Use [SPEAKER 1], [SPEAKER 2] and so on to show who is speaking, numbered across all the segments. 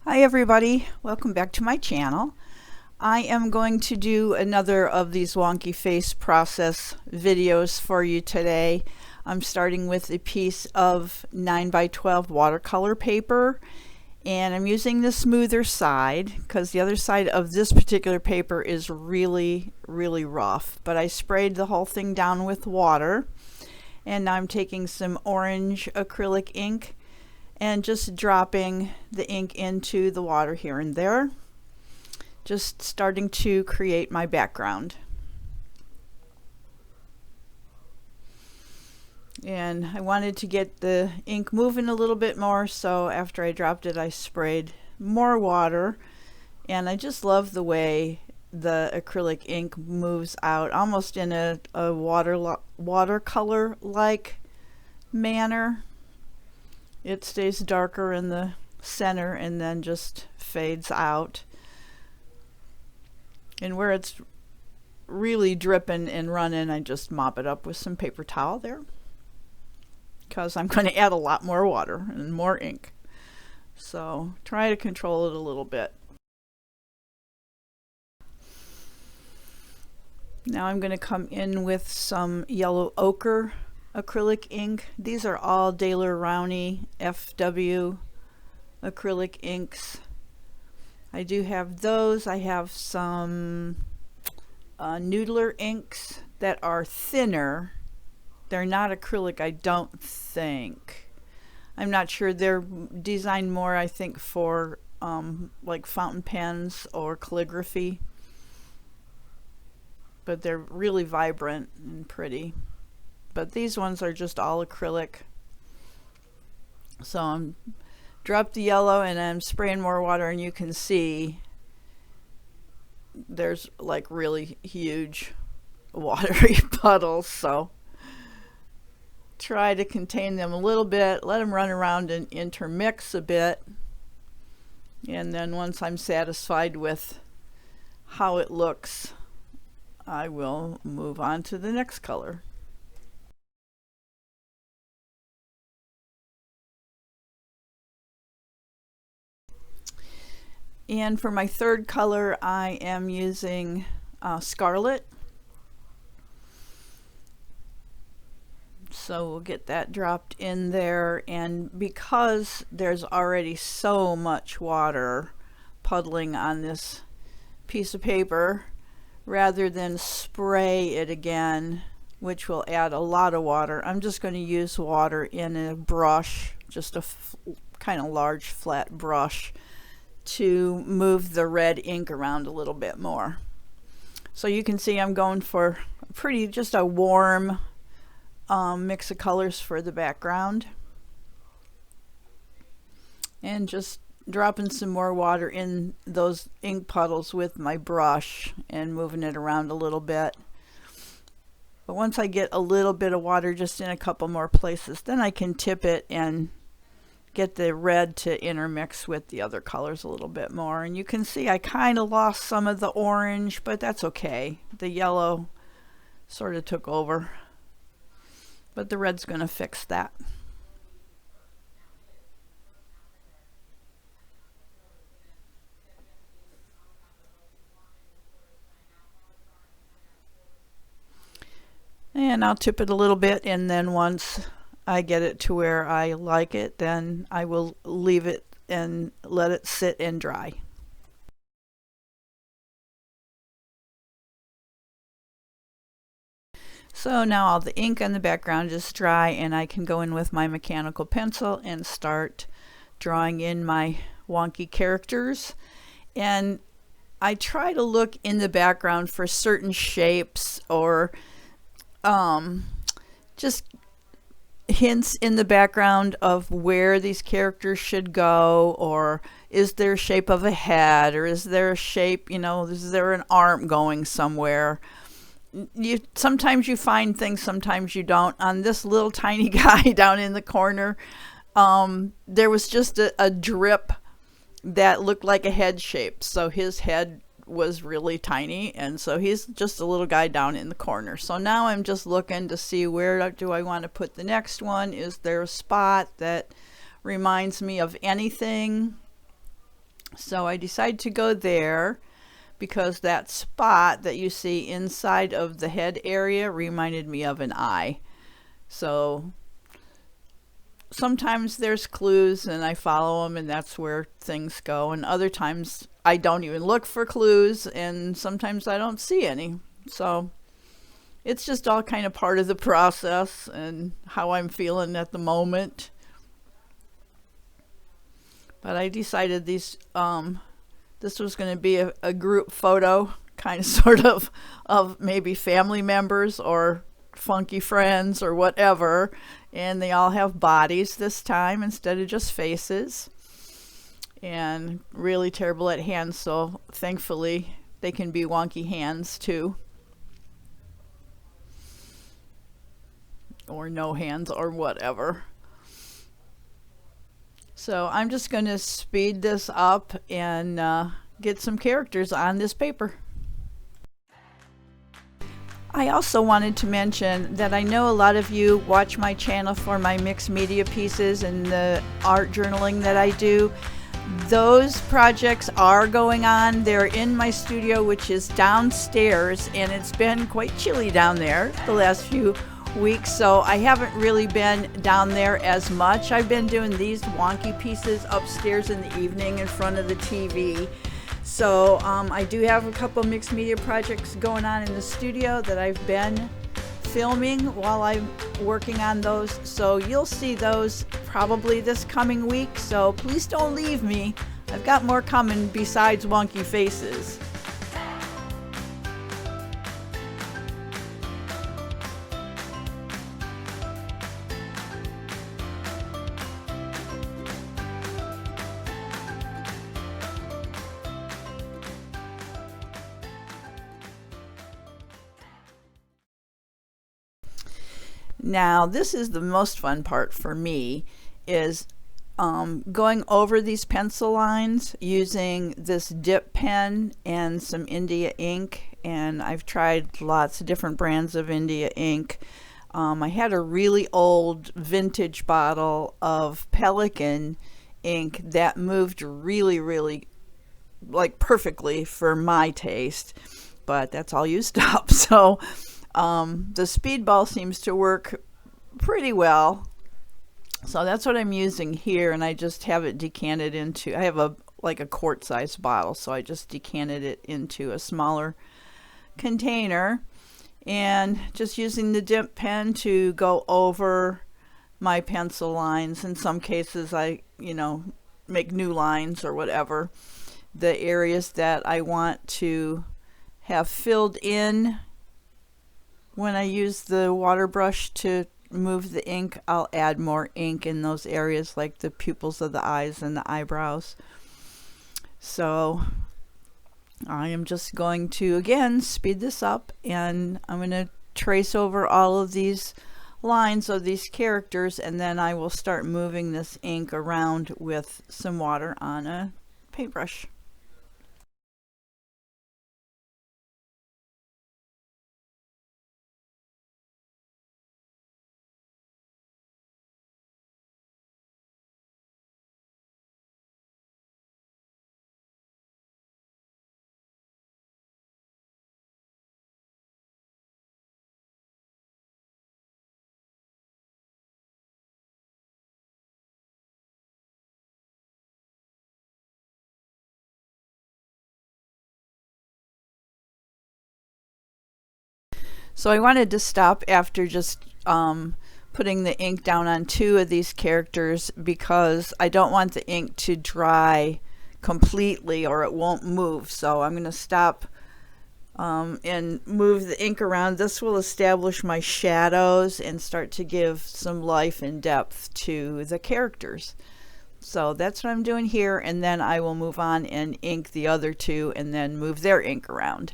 [SPEAKER 1] Hi everybody, welcome back to my channel. I am going to do another of these wonky face process videos for you today. I'm starting with a piece of 9x12 watercolor paper, and I'm using the smoother side because the other side of this particular paper is really rough. But I sprayed the whole thing down with water, and now I'm taking some orange acrylic ink and just dropping the ink into the water here and there, just starting to create my background. And I wanted to get the ink moving a little bit more, so after I dropped it I sprayed more water, and I just love the way the acrylic ink moves out almost in a watercolor like manner. It stays darker in the center and then just fades out. And where it's really dripping and running, I just mop it up with some paper towel there, because I'm going to add a lot more water and more ink. So try to control it a little bit. Now I'm going to come in with some yellow ochre acrylic ink. These are all Rowney FW acrylic inks. I do have those. I have some noodler inks that are thinner. They're not acrylic, I don't think. I'm not sure. They're designed more, I think, for like fountain pens or calligraphy. But they're really vibrant and pretty. But these ones are just all acrylic. So I'm dropped the yellow and I'm spraying more water, and you can see there's like really huge watery puddles. So try to contain them a little bit, let them run around and intermix a bit, and then once I'm satisfied with how it looks, I will move on to the next color. And for my third color, I am using Scarlet. So we'll get that dropped in there, and because there's already so much water puddling on this piece of paper, rather than spray it again, which will add a lot of water, I'm just going to use water in a brush, just a kind of large flat brush, to move the red ink around a little bit more. So you can see I'm going for just a warm mix of colors for the background, and just dropping some more water in those ink puddles with my brush and moving it around a little bit. But once I get a little bit of water just in a couple more places, then I can tip it and get the red to intermix with the other colors a little bit more. And you can see I kind of lost some of the orange, but that's okay. The yellow sort of took over, but the red's going to fix that. And I'll tip it a little bit, and then once I get it to where I like it, then I will leave it and let it sit and dry. So now all the ink on the background is dry, and I can go in with my mechanical pencil and start drawing in my wonky characters. And I try to look in the background for certain shapes or just hints in the background of where these characters should go, or is there a shape of a head, or is there a shape, is there an arm going somewhere? Sometimes you find things, sometimes you don't. On this little tiny guy down in the corner, there was just a drip that looked like a head shape, so his head was really tiny, and so he's just a little guy down in the corner. So now I'm just looking to see, where do I want to put the next one? Is there a spot that reminds me of anything? So I decided to go there because that spot that you see inside of the head area reminded me of an eye. So sometimes there's clues and I follow them, and that's where things go, and other times I don't even look for clues, and sometimes I don't see any. So it's just all kind of part of the process and how I'm feeling at the moment. But I decided this was going to be a group photo, kind of sort of maybe family members or funky friends or whatever, and they all have bodies this time instead of just faces, and really terrible at hands, so thankfully they can be wonky hands too, or no hands or whatever. So I'm just going to speed this up and get some characters on this paper. I also wanted to mention that I know a lot of you watch my channel for my mixed media pieces and the art journaling that I do. Those projects are going on. They're in my studio, which is downstairs, and it's been quite chilly down there the last few weeks, so I haven't really been down there as much. I've been doing these wonky pieces upstairs in the evening in front of the TV. So I do have a couple mixed media projects going on in the studio that I've been filming while I'm working on those. So you'll see those probably this coming week. So please don't leave me. I've got more coming besides wonky faces. Now, this is the most fun part for me, is going over these pencil lines using this dip pen and some India ink. And I've tried lots of different brands of India ink. I had a really old vintage bottle of Pelican ink that moved really like perfectly for my taste, but that's all used up. So the Speedball seems to work pretty well. So that's what I'm using here, and I just have it decanted into, I have like a quart size bottle, so I just decanted it into a smaller container, and just using the dip pen to go over my pencil lines. In some cases I, make new lines or whatever. The areas that I want to have filled in when I use the water brush to move the ink, I'll add more ink in those areas, like the pupils of the eyes and the eyebrows. So I am just going to, again, speed this up, and I'm going to trace over all of these lines of these characters, and then I will start moving this ink around with some water on a paintbrush. So I wanted to stop after just putting the ink down on 2 of these characters, because I don't want the ink to dry completely or it won't move. So I'm going to stop and move the ink around. This will establish my shadows and start to give some life and depth to the characters. So that's what I'm doing here, and then I will move on and ink the other 2 and then move their ink around.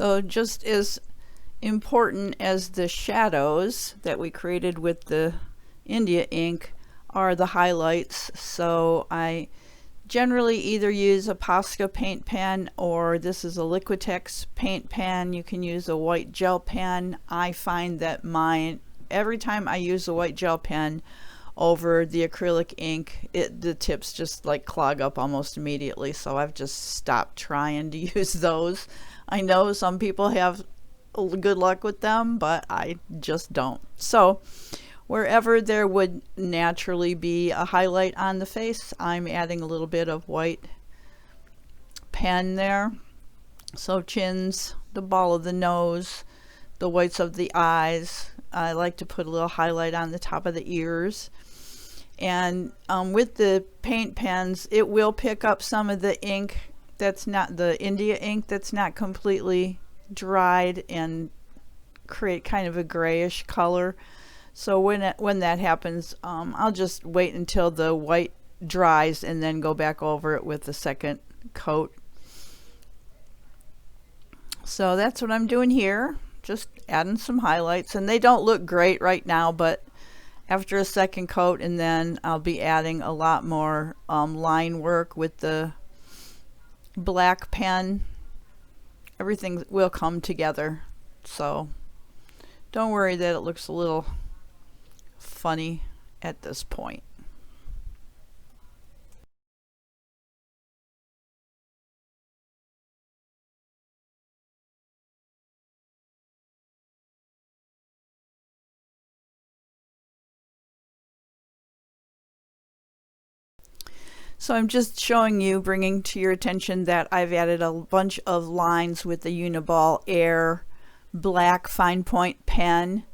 [SPEAKER 1] So just as important as the shadows that we created with the India ink are the highlights. So I generally either use a Posca paint pen, or this is a Liquitex paint pen. You can use a white gel pen. I find that every time I use a white gel pen over the acrylic ink, the tips just like clog up almost immediately, so I've just stopped trying to use those. I know some people have good luck with them, but I just don't. So wherever there would naturally be a highlight on the face, I'm adding a little bit of white pen there. So chins, the ball of the nose, the whites of the eyes. I like to put a little highlight on the top of the ears. And with the paint pens, it will pick up some of the ink that's not the India ink that's not completely dried and create kind of a grayish color. So when that happens, I'll just wait until the white dries and then go back over it with the second coat. So that's what I'm doing here, just adding some highlights, and they don't look great right now, but after a second coat, and then I'll be adding a lot more line work with the black pen. Everything will come together, so don't worry that it looks a little funny at this point. So I'm just showing you, bringing to your attention that I've added a bunch of lines with the Uniball Air black fine point pen,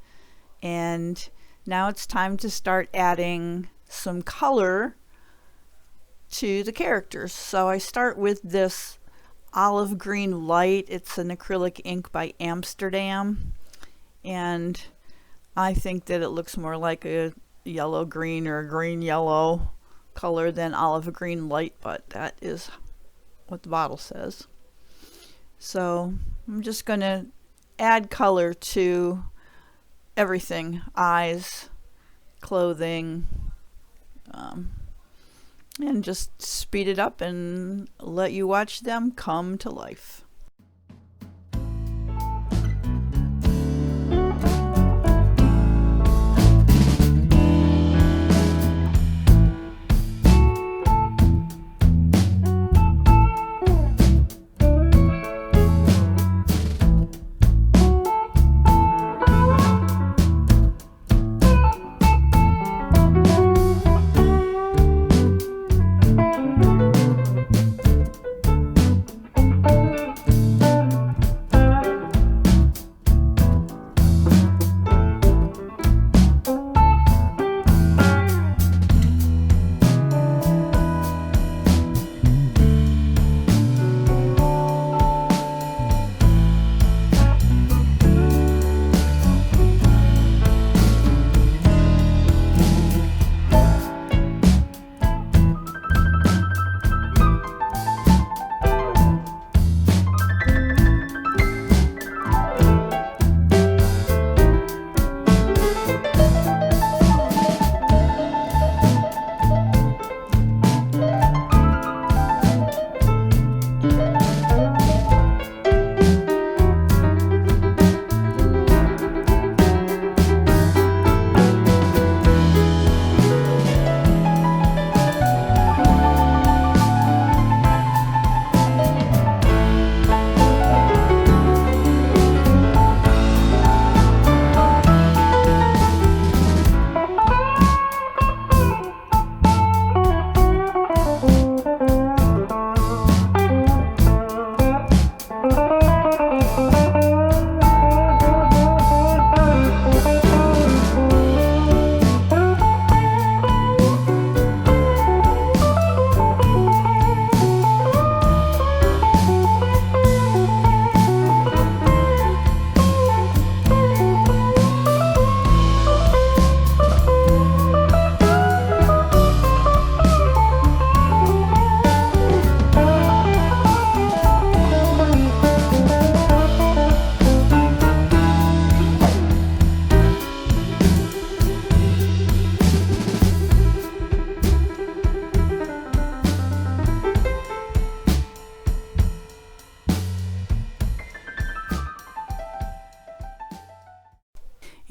[SPEAKER 1] and now it's time to start adding some color to the characters. So I start with this olive green light. It's an acrylic ink by Amsterdam, and I think that it looks more like a yellow green or a green yellow color than olive green light, but that is what the bottle says. So I'm just going to add color to everything: eyes, clothing, and just speed it up and let you watch them come to life.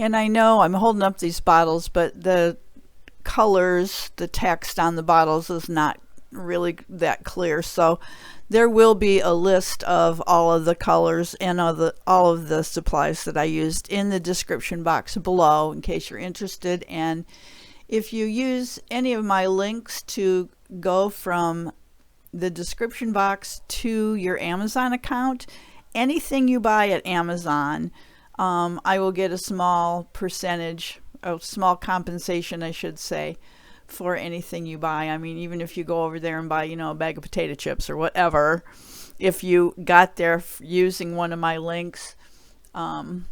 [SPEAKER 1] And I know I'm holding up these bottles, but the colors, the text on the bottles is not really that clear. So there will be a list of all of the colors and all of the supplies that I used in the description box below in case you're interested. And if you use any of my links to go from the description box to your Amazon account, anything you buy at Amazon, I will get a small percentage, a small compensation, I should say, for anything you buy. I mean, even if you go over there and buy, you know, a bag of potato chips or whatever, if you got there using one of my links, I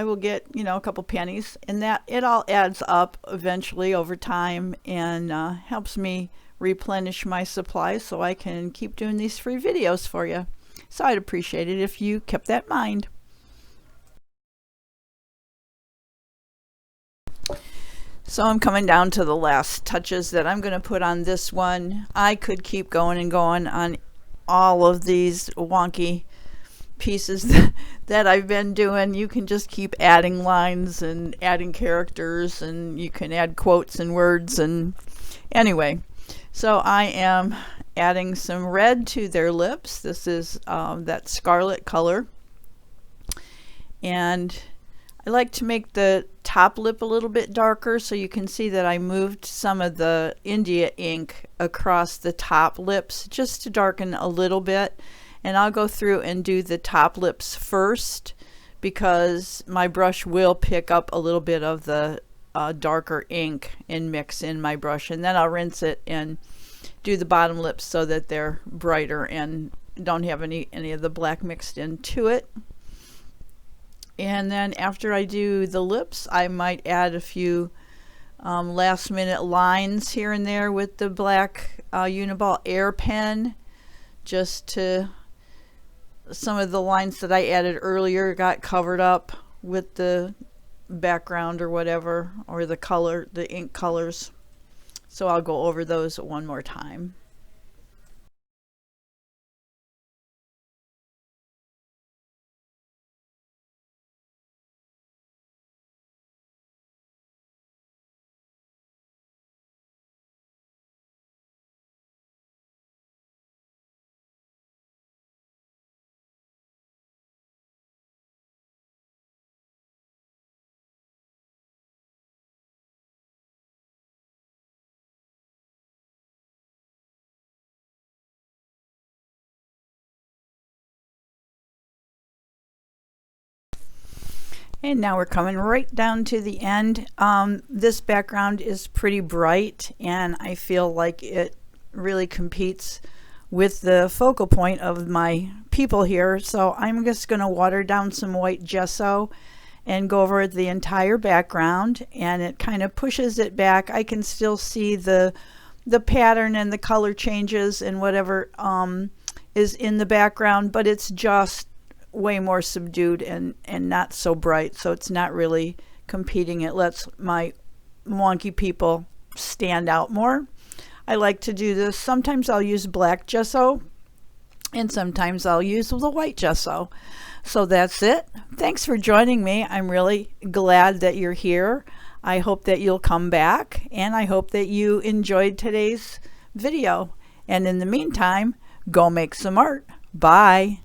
[SPEAKER 1] will get, you know, a couple pennies, and that it all adds up eventually over time and helps me replenish my supplies so I can keep doing these free videos for you. So I'd appreciate it if you kept that in mind. So I'm coming down to the last touches that I'm going to put on this one. I could keep going and going on all of these wonky pieces that I've been doing. You can just keep adding lines and adding characters, and you can add quotes and words. And anyway, so I am adding some red to their lips. This is that Scarlet color, and I like to make the top lip a little bit darker, so you can see that I moved some of the India ink across the top lips just to darken a little bit. And I'll go through and do the top lips first because my brush will pick up a little bit of the darker ink and mix in my brush, and then I'll rinse it and do the bottom lips so that they're brighter and don't have any of the black mixed into it. And then after I do the lips, I might add a few last minute lines here and there with the black Uniball Air pen, just to some of the lines that I added earlier got covered up with the background or whatever, or the color, the ink colors. So I'll go over those one more time. And now we're coming right down to the end. This background is pretty bright, and I feel like it really competes with the focal point of my people here. So I'm just going to water down some white gesso and go over the entire background, and it kind of pushes it back. I can still see the pattern and the color changes and whatever is in the background, but it's just way more subdued and not so bright, so it's not really competing. It lets my wonky people stand out more. I like to do this. Sometimes I'll use black gesso and sometimes I'll use the white gesso. So that's it. Thanks for joining me. I'm really glad that you're here. I hope that you'll come back, and I hope that you enjoyed today's video. And in the meantime, go make some art. Bye.